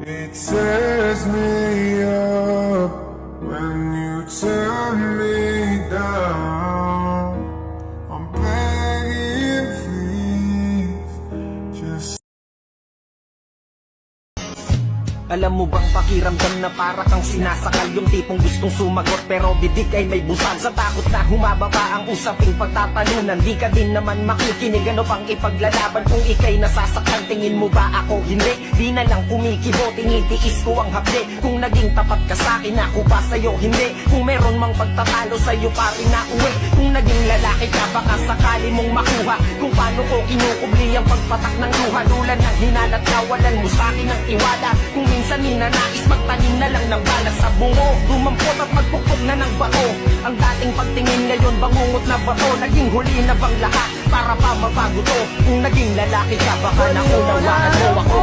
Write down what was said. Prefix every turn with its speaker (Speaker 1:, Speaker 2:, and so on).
Speaker 1: It tears me up when you turn me down. I'm begging, please, just
Speaker 2: Alam mo bang pakiramdam na para kang sinasakal? Yung tipong gustong sumagot pero bibig ay may busal. Sa takot na humaba pa ang usaping pagtatalunan, di ka din naman makikinig. Ano pang ipaglalaban kung ikay nasasaktan? Tingin mo ba ako hindi? Di na lang kumikibo, tinitiis ko ang hapde. Kung naging tapat ka sa'kin, ako pa sa'yo hindi. Kung meron mang pagtatalo sa'yo pa rin na uwi. Kung naging lalaki ka, baka sakali mong makuha kung paano ko kinukubli ang pagpatak ng luha. Dulan ng hinalat, nawalan mo sa'kin ng tiwala. Kung minsan ninanais magtanim na lang ng bala sa bungo, rumampot at magpukpok na ng bato. Ang dating pagtingin ngayon bangungot na bato. Naging huli na bang lahat para pa mabago to? Kung naging lalaki ka, baka naunawaan mo ako.